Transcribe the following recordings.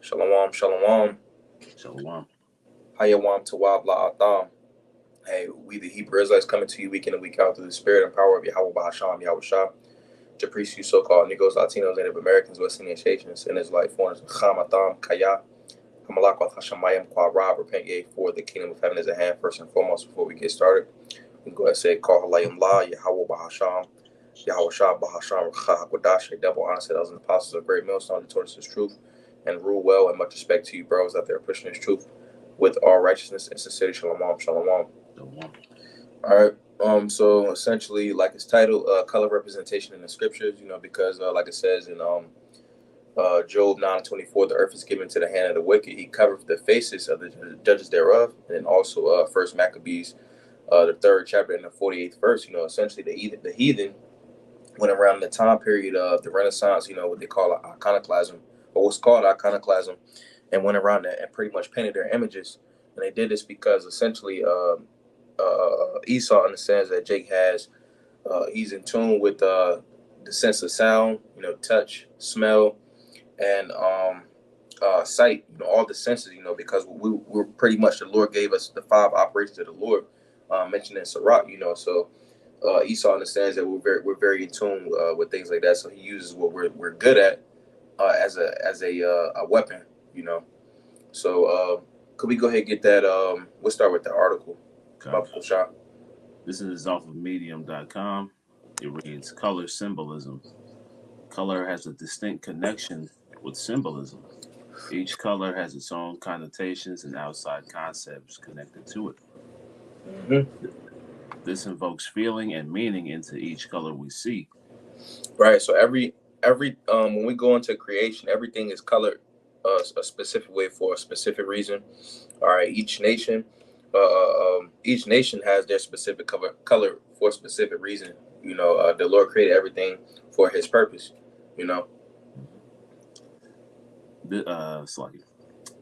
Shalom, shalom. Shalom. Hayawam Tawab Atham. Hey, we the Hebrew Israelites coming to you week in and week out through the spirit and power of Yahweh Bahasham, Yahweh Shah. To preach you so-called Negroes, Latinos, Native Americans, West Indian Asians, and Israelite foreigners. Chamatham, Kaya, Hamalakwath Hashemayim, Kwa Rab, repent ye, for the kingdom of heaven is at hand. First and foremost, before we get started, we can go ahead and say, Call Halayim La, Yahweh Bahasham, Yahweh Shah, Bahasham, Chahakwadash, double honor, said those apostles of great millstone, the tortoise is truth, and rule well, and much respect to you, bros, out there pushing this truth with all righteousness and sincerity. Shalom, shalom. Shalom. All right. So essentially, like it's titled, color representation in the scriptures. Because like it says in Job 9:24, the earth is given to the hand of the wicked. He covered the faces of the judges thereof, and also First Maccabees, the 3rd chapter and the 48th verse. Essentially the heathen went around the time period of the Renaissance. What they call iconoclasm, or what's called iconoclasm, and went around and pretty much painted their images. And they did this because essentially Esau understands that Jake has, he's in tune with the sense of sound, touch, smell, and sight, all the senses, because we're pretty much, the Lord gave us the 5 operations of the Lord, mentioned in Sirach, so Esau understands that we're very in tune with things like that. So he uses what we're good at as a weapon, So could we go ahead and get that? We'll start with the article. Okay. This is off of medium.com. It reads, color symbolism. Color has a distinct connection with symbolism. Each color has its own connotations and outside concepts connected to it. Mm-hmm. This invokes feeling and meaning into each color we see. Right. So every when we go into creation, everything is colored a specific way for a specific reason. All right. Each nation has their specific color for a specific reason. The Lord created everything for His purpose.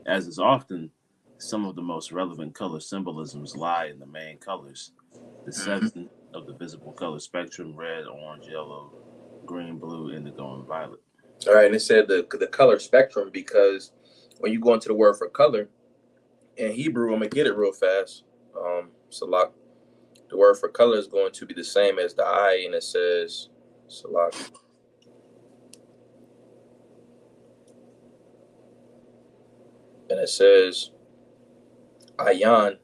As is often, some of the most relevant color symbolisms lie in the main colors, the 7 of the visible color spectrum: red, orange, yellow, green, blue, indigo, and violet. All right, and it said the color spectrum, because when you go into the word for color in Hebrew, I'm gonna get it real fast. Salak, the word for color is going to be the same as the eye, and it says Salak. And it says ayan,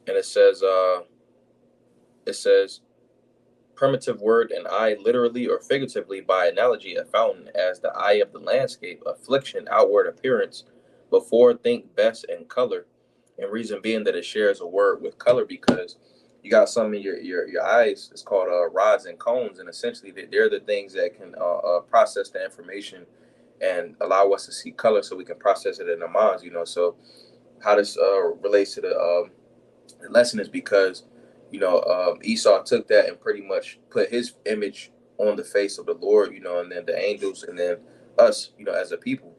and it says primitive word and eye, literally or figuratively by analogy, a fountain, as the eye of the landscape, affliction, outward appearance, before think best in color, and reason being that it shares a word with color, because you got some in your eyes. It's called rods and cones, and essentially they're the things that can process the information and allow us to see color, so we can process it in our minds. So how this relates to the lesson is because Esau took that and pretty much put his image on the face of the Lord, and then the angels, and then us, as a people,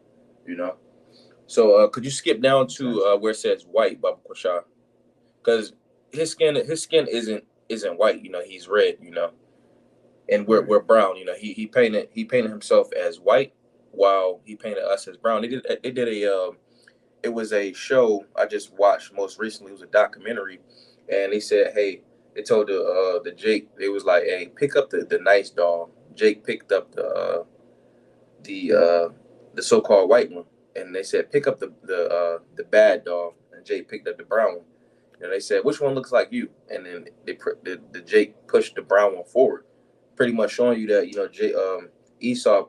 So could you skip down to where it says white, Baba Kwasha? Because his skin isn't white, he's red, and we're brown. He painted himself as white while he painted us as brown. They did a it was a show I just watched most recently. It was a documentary, and they said, hey, they told the Jake, it was like, hey, pick up the nice dog. Jake picked up the so-called white one, and they said, pick up the bad dog, and Jake picked up the brown one. And they said, which one looks like you? And then the Jake pushed the brown one forward, pretty much showing you that Esau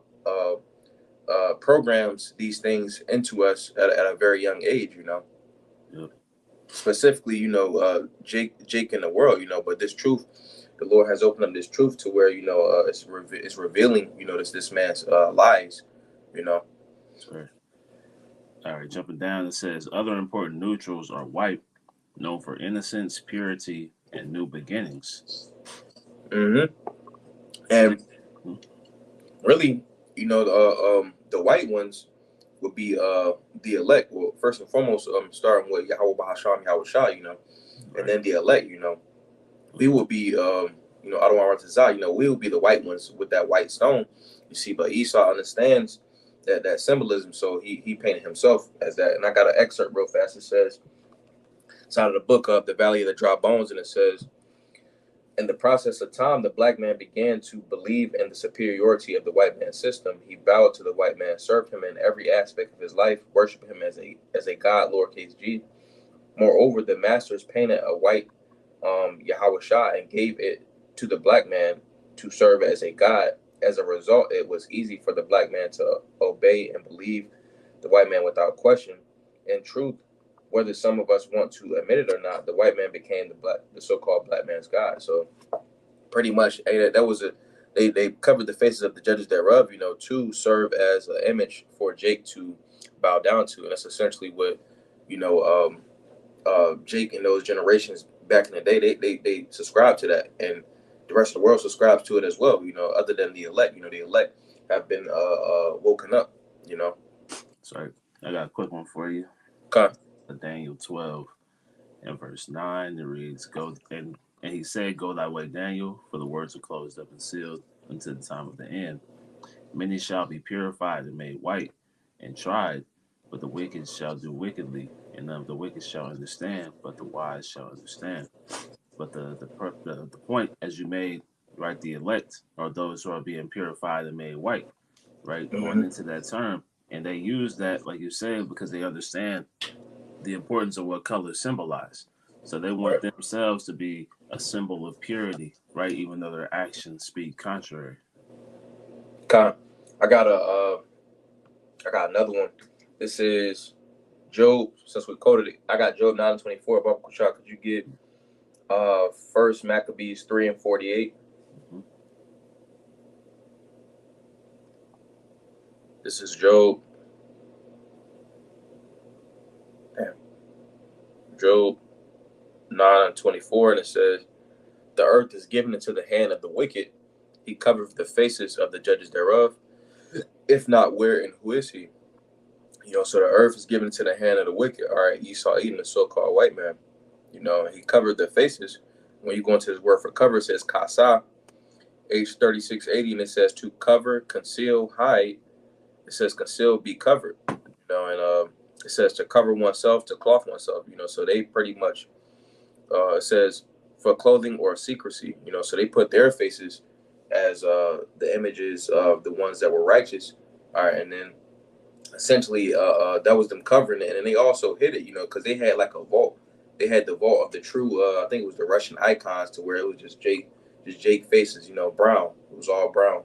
programs these things into us at a very young age. Yep. Specifically, Jake in the world, but this truth, the Lord has opened up this truth to where it's revealing, this man's lies. Sorry. All right, jumping down, it says other important neutrals are white, known for innocence, purity, and new beginnings. Mm-hmm. And really, the white ones would be the elect. Well, first and foremost, starting with Yahweh Bahasham, Yahweh Shah, and then the elect, we will be, Adonai Ratazah, we will be the white ones with that white stone, you see. But Esau understands that symbolism. So he painted himself as that. And I got an excerpt real fast. It says, it's out of the book of The Valley of the Dry Bones, and it says, in the process of time, the black man began to believe in the superiority of the white man's system. He bowed to the white man, served him in every aspect of his life, worshiped him as a god, lowercase g. Moreover, the masters painted a white Yahweh Shah and gave it to the black man to serve as a god. As a result, it was easy for the black man to obey and believe the white man without question. In truth, whether some of us want to admit it or not, the white man became the so-called black man's god. So pretty much, that was they covered the faces of the judges thereof, to serve as an image for Jake to bow down to, and that's essentially what Jake and those generations back in the day, they subscribe to that, and the rest of the world subscribes to it as well. Other than the elect, the elect have been woken up. Sorry, I got a quick one for you. Okay. Daniel 12 and verse 9, it reads, "Go and he said, Go thy way, Daniel, for the words are closed up and sealed until the time of the end. Many shall be purified and made white and tried, but the wicked shall do wickedly, and none of the wicked shall understand, but the wise shall understand." But the point, as you made, right, the elect are those who are being purified and made white, right, going into that term. And they use that, like you said, because they understand the importance of what colors symbolize. So they want themselves to be a symbol of purity, right, even though their actions speak contrary. I got another one. This is Job. Since we quoted it, I got Job 9:24. But Uncle Chuck, could you get First Maccabees 3:48? This is Job. Job 9:24, and it says, "The earth is given into the hand of the wicked. He covereth the faces of the judges thereof. If not, where and who is he?" So the earth is given into the hand of the wicked. All right, Esau Edom, the so-called white man. He covered their faces. When you go into his word for cover, it says kasa, H3680, and it says to cover, conceal, hide. It says conceal, be covered. And it says to cover oneself, to cloth oneself. So they pretty much, it says for clothing or secrecy. So they put their faces as the images of the ones that were righteous. All right, and then essentially that was them covering it, and then they also hid it, because they had like a vault. They had the vault of the true, I think it was the Russian icons, to where it was just Jake faces, brown. It was all brown.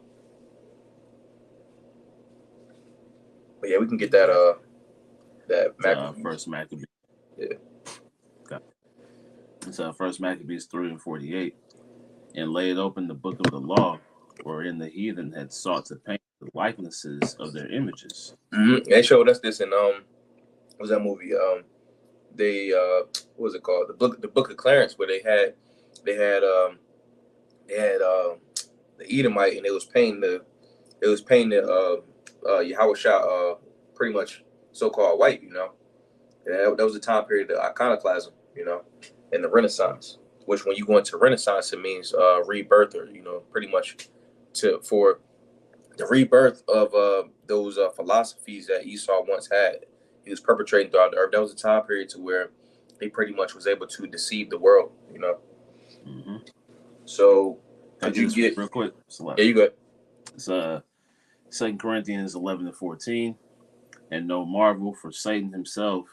But yeah, we can get that Maccabees. First Maccabees. Yeah. Okay. It's First Maccabees 3:48, and laid open the book of the law, wherein the heathen had sought to paint the likenesses of their images. Mm-hmm. They showed us this in what was that movie? They what was it called? The Book of Clarence, where they had the Edomite, and it was painting Yahweh Shah pretty much so-called white, and that was the time period of iconoclasm, and the Renaissance, which when you go into Renaissance, it means rebirth, or pretty much for the rebirth of those philosophies that Esau once had. He was perpetrating throughout the earth. That was a time period to where he pretty much was able to deceive the world, Mm-hmm. So could you get real quick? Yeah, you good. It's 2 Corinthians 11-14, and no marvel, for Satan himself,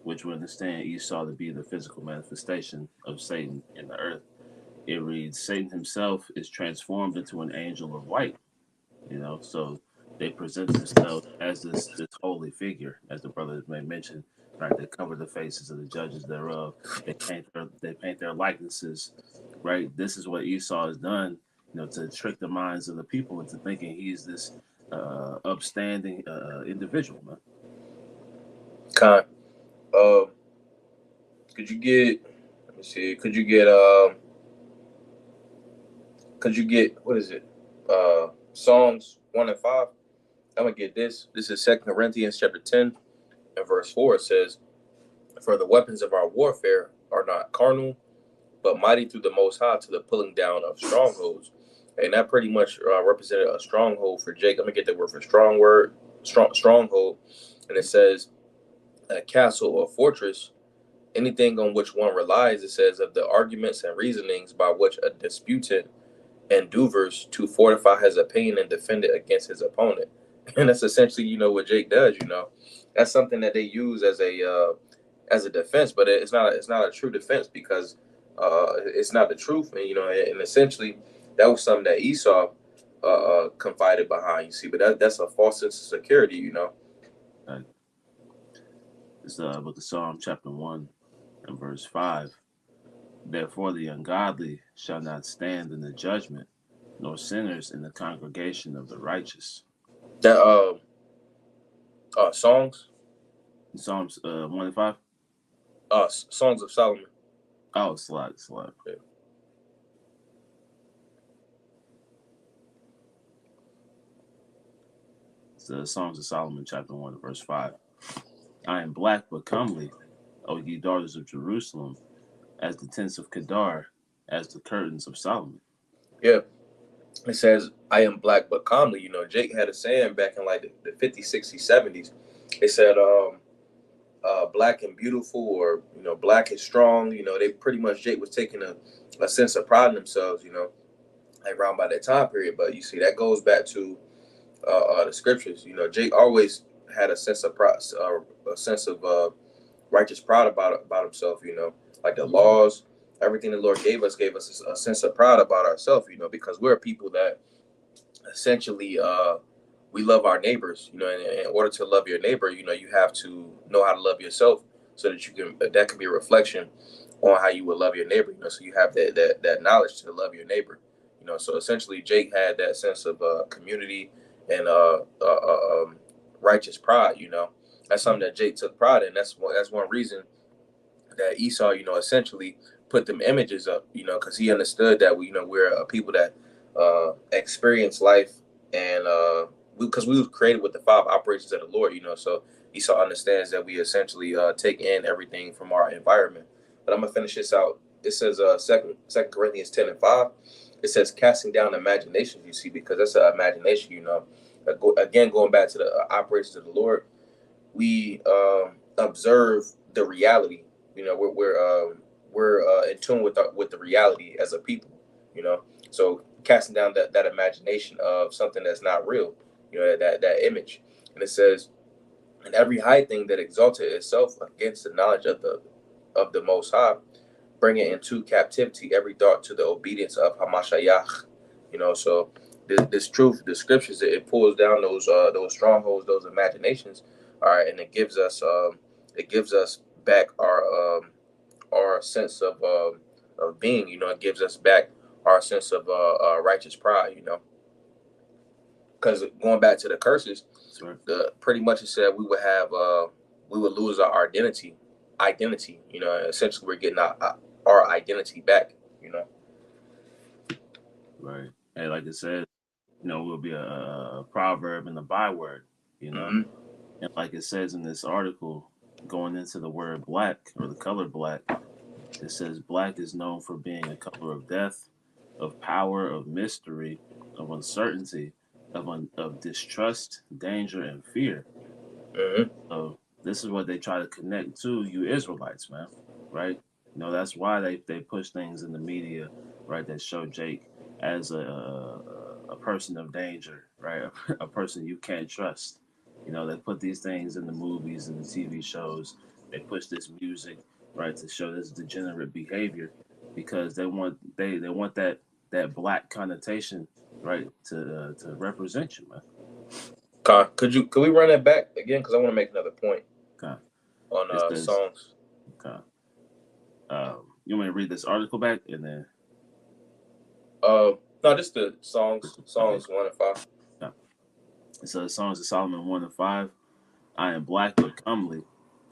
which we understand Esau to be the physical manifestation of Satan in the earth. It reads, Satan himself is transformed into an angel of light. So they present themselves as this holy figure, as the brothers may mention, right? They cover the faces of the judges thereof. They paint their likenesses, right? This is what Esau has done, to trick the minds of the people into thinking he's this upstanding individual, man. Could you get? Let me see. Could you get? What is it? Psalms 1 and 5. I'm gonna get this. This is 2 Corinthians chapter 10 and verse 4. It says, "For the weapons of our warfare are not carnal, but mighty through the Most High to the pulling down of strongholds." And that pretty much represented a stronghold for Jake. I'm gonna get the word for strong word. stronghold, and it says a castle or fortress, anything on which one relies. It says of the arguments and reasonings by which a disputant endeavors to fortify his opinion and defend it against his opponent. And that's essentially, what Jake does. That's something that they use as a defense, but it's not a true defense because it's not the truth. And essentially that was something that Esau confided behind. You see, but that's a false sense of security. Right. It's book of Psalm chapter 1 and verse 5. Therefore the ungodly shall not stand in the judgment, nor sinners in the congregation of the righteous. That songs. Psalms 1 and 5. Songs of Solomon. Oh, slide. Yeah. It's the Songs of Solomon, chapter 1, verse 5. I am black but comely, O ye daughters of Jerusalem, as the tents of Kedar, as the curtains of Solomon. Yeah. It says, I am black but comely. Jake had a saying back in like the 50s, 60s, 70s. It said, black and beautiful, or, black and strong. They pretty much, Jake was taking a sense of pride in themselves, like around by that time period. But you see, that goes back to the scriptures. Jake always had a sense of pride, a sense of righteous pride about himself. Like the laws, everything the Lord gave us a sense of pride about ourselves. Because we're people that essentially we love our neighbors. And in order to love your neighbor, you have to know how to love yourself, so that can be a reflection on how you would love your neighbor. So you have that knowledge to love your neighbor. So essentially Jake had that sense of community and righteous pride. That's something that Jake took pride in. That's one reason that Esau, essentially put them images up, because he understood that we're a people that experience life, and because we were created with the 5 operations of the Lord. So Esau understands that we essentially take in everything from our environment. But I'm gonna finish this out. It says Second Corinthians 10 and 5. It says casting down imaginations. You see, because that's an imagination. Again, going back to the operations of the Lord, we observe the reality. We're in tune with the reality as a people. So casting down that imagination of something that's not real. That image. And it says, and every high thing that exalted itself against the knowledge of the Most High, bring it into captivity every thought to the obedience of Hamashiach. So this truth, the scriptures, it pulls down those strongholds, those imaginations. All right, and it gives us back our sense of being. It gives us back our sense of righteous pride. Because going back to the curses, pretty much it said we would lose our identity. Essentially we're getting our identity back. Right. And like it says, will be a proverb and a byword. Mm-hmm. And like it says in this article, going into the word black, or the color black, it says black is known for being a color of death, of power, of mystery, of uncertainty, of distrust, danger, and fear. Mm-hmm. So this is what they try to connect to you Israelites, man. Right? That's why they push things in the media, right, that show Jake as a person of danger, right? A person you can't trust. They put these things in the movies and the TV shows. They push this music, right, to show this degenerate behavior, because they want that black connotation, right, to represent you, man. Could we run that back again? Because I want to make another point on songs. Okay. You want me to read this article back and then? No, just the songs 1 and 5. Yeah. So Songs of Solomon 1 and 5. I am black but comely,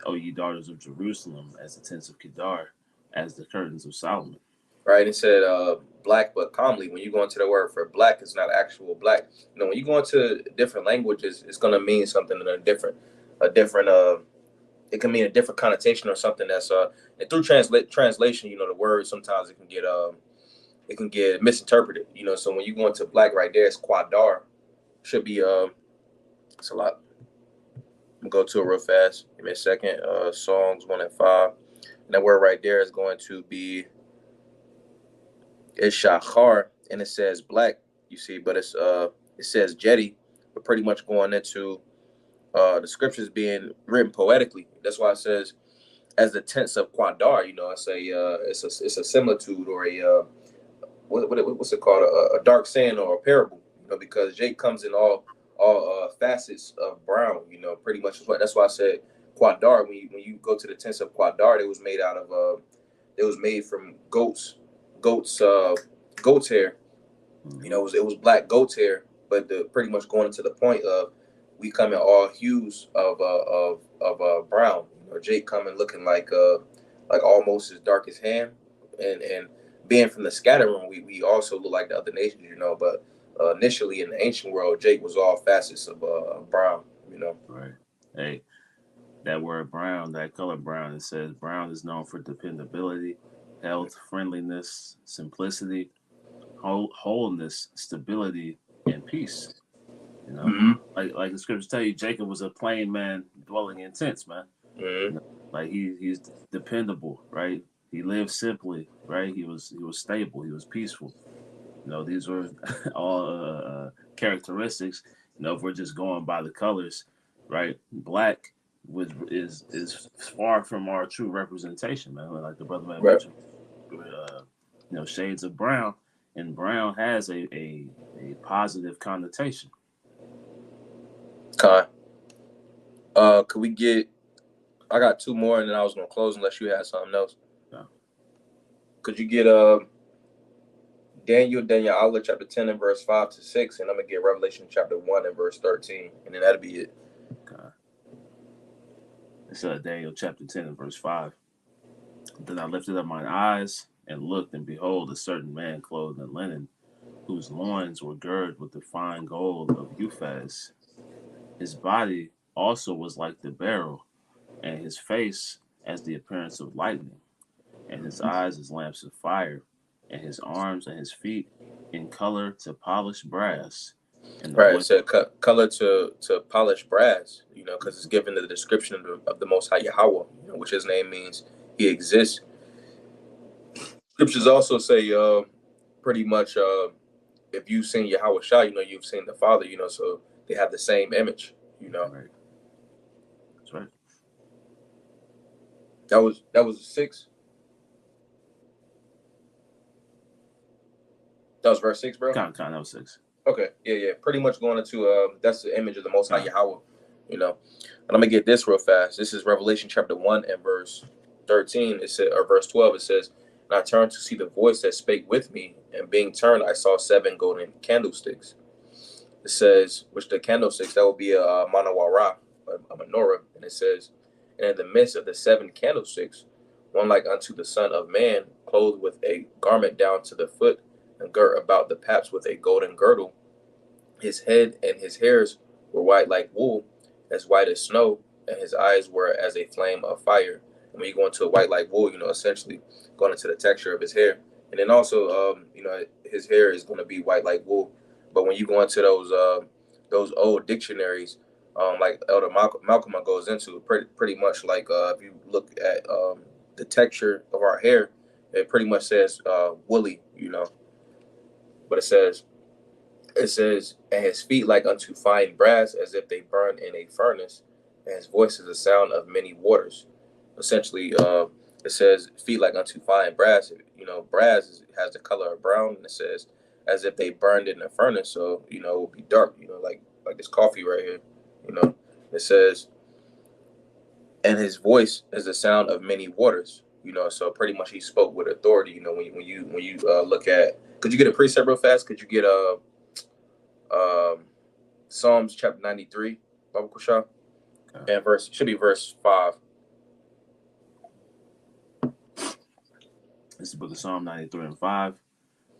O ye daughters of Jerusalem, as the tents of Kedar, as the curtains of Solomon. Right, it said black but calmly. When you go into the word for black, it's not actual black. When you go into different languages, it's gonna mean something in a different. It can mean a different connotation or something that's and through translation, the word sometimes it can get misinterpreted. So when you go into black right there, it's quadar. Should be it's a lot. I'm gonna go to it real fast. Give me a second. Songs 1 and 5. And that word right there is going to be Ishachar, and it says black. You see, but it says jetty. We're pretty much going into the scriptures being written poetically. That's why it says as the tense of Quadar. You know, it's a similitude or a what's it called, a dark saying or a parable. You know, because Jake comes in all facets of brown. You know, pretty much. That's why I said Quadar. When you go to the tense of Quadar, it was made out of it was made from goats goat's hair. You know, it was black goat's hair, but pretty much going into the point of we come in all hues of brown. You know, Jake coming looking like almost as dark as Ham, and being from the scatter room, we also look like the other nations. You know, but initially in the ancient world, Jake was all facets of brown. You know, Right. Hey, that word brown, that color brown, it says brown is known for dependability, health, friendliness, simplicity, wholeness, stability, and peace. You know, like the scriptures tell you, Jacob was a plain man dwelling in tents, man. You know, like he's dependable, right? He lived simply, right? He was stable, he was peaceful. You know, these were all characteristics. You know, if we're just going by the colors, right? Black is far from our true representation, man. Like the brother man right. mentioned, shades of brown, and brown has a positive connotation. Kai. Could we get? I got two more, and then I was gonna close unless you had something else. Yeah. Could you get Daniel Outlet chapter 10 and verse 5 to 6, and I'm gonna get Revelation chapter 1 and verse 13, and then that'll be it. Okay. It's Daniel chapter 10 and verse 5. Then I lifted up mine eyes and looked, and behold, a certain man clothed in linen, whose loins were girded with the fine gold of Uphaz. His body also was like the beryl, and his face as the appearance of lightning, and his eyes as lamps of fire, and his arms and his feet in color to polished brass. And the Right, voice, it said color to polished brass, you know, because it's given the description of the Most High Yahweh, you know, which his name means he exists. Scriptures also say pretty much if you've seen Yahweh Shah, you know, you've seen the Father, you know, so they have the same image, you know. right. That's right. That was 6. That was verse 6, bro. Kind, that was 6. Okay, yeah. Pretty much going into that's the image of the Most High Yahweh, you know. And I'm gonna get this real fast. This is Revelation chapter 1 and verse 13. It said, or verse 12. It says, "And I turned to see the voice that spake with me, and being turned, I saw 7 golden candlesticks." It says, which the candlesticks that will be a manawara, a menorah, and it says, "And in the midst of the 7 candlesticks, one like unto the Son of Man, clothed with a garment down to the foot, and girt about the paps with a golden girdle. His head and his hairs were white like wool, as white as snow, and his eyes were as a flame of fire." And when you go into a white like wool, you know, essentially going into the texture of his hair. And then also, you know, his hair is going to be white like wool. But when you go into those old dictionaries, like Elder Malcolm goes into, pretty much like if you look at the texture of our hair, it pretty much says woolly, you know. But it says, "And his feet like unto fine brass, as if they burn in a furnace, and his voice is the sound of many waters." Essentially, it says feet like unto fine brass. You know, brass has the color of brown, and it says as if they burned in a furnace, so you know it will be dark. You know, like this coffee right here. You know, it says, "And his voice is the sound of many waters." You know, so pretty much he spoke with authority. You know, when you look at, could you get a precept real fast? Could you get Psalms chapter 93, Baba Kusha, and should be verse 5. This is the book of Psalm 93 and 5.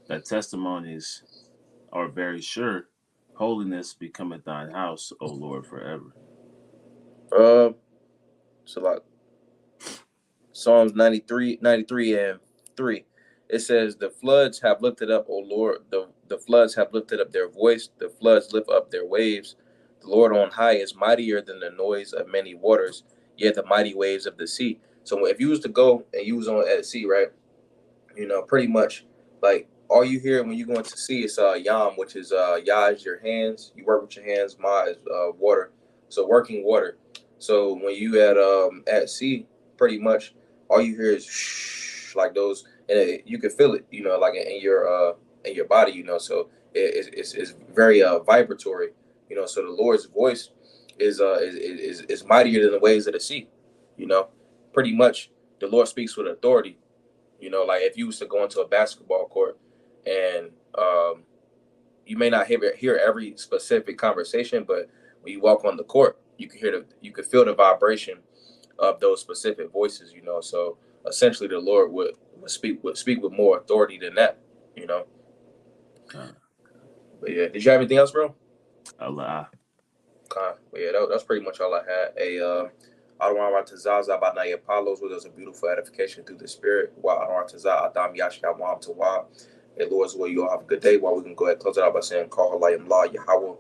That testimonies are very sure. Holiness becometh thine house, O Lord, forever. So like Psalms 93 and 3. It says, "The floods have lifted up, O Lord, the floods have lifted up their voice, the floods lift up their waves, The Lord on high is mightier than the noise of many waters, yet the mighty waves of the sea. So if you was to go and you was on at sea, right? Pretty much like all you hear when you go into sea is yam, which is ya is your hands. You work with your hands. Ma is water. So working water. So when you at sea, pretty much all you hear is shh, like those, and you can feel it. Like in your body. So it's very vibratory. So the Lord's voice is mightier than the waves of the sea. You know, pretty much the Lord speaks with authority. Like if you was to go into a basketball court and you may not hear every specific conversation, but when you walk on the court, you can feel the vibration of those specific voices. So essentially, the Lord would speak with more authority than that. You know. But yeah, did you have anything else, bro? Allah. But yeah, that's pretty much all I had. Adonai Tazaza Banaya Apollos, where there's a beautiful edification through the spirit. Wa Adonai Tazah Adam Yashka Wam Tawa. Hey, Lord's will you all have a good day. While we can go ahead and close it out by saying, Call Halayim La Yahweh,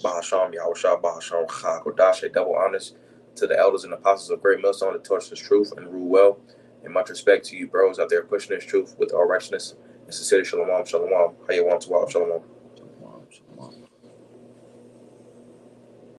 Bahasham Yahushua, Bahasham Chakodash, double honors to the elders and apostles of Great Millstone that torch this truth and rule well. And much respect to you, bros, out there pushing this truth with all righteousness. And sincerely, Shalom, Shalom, Hayawam Tawa, Shalom.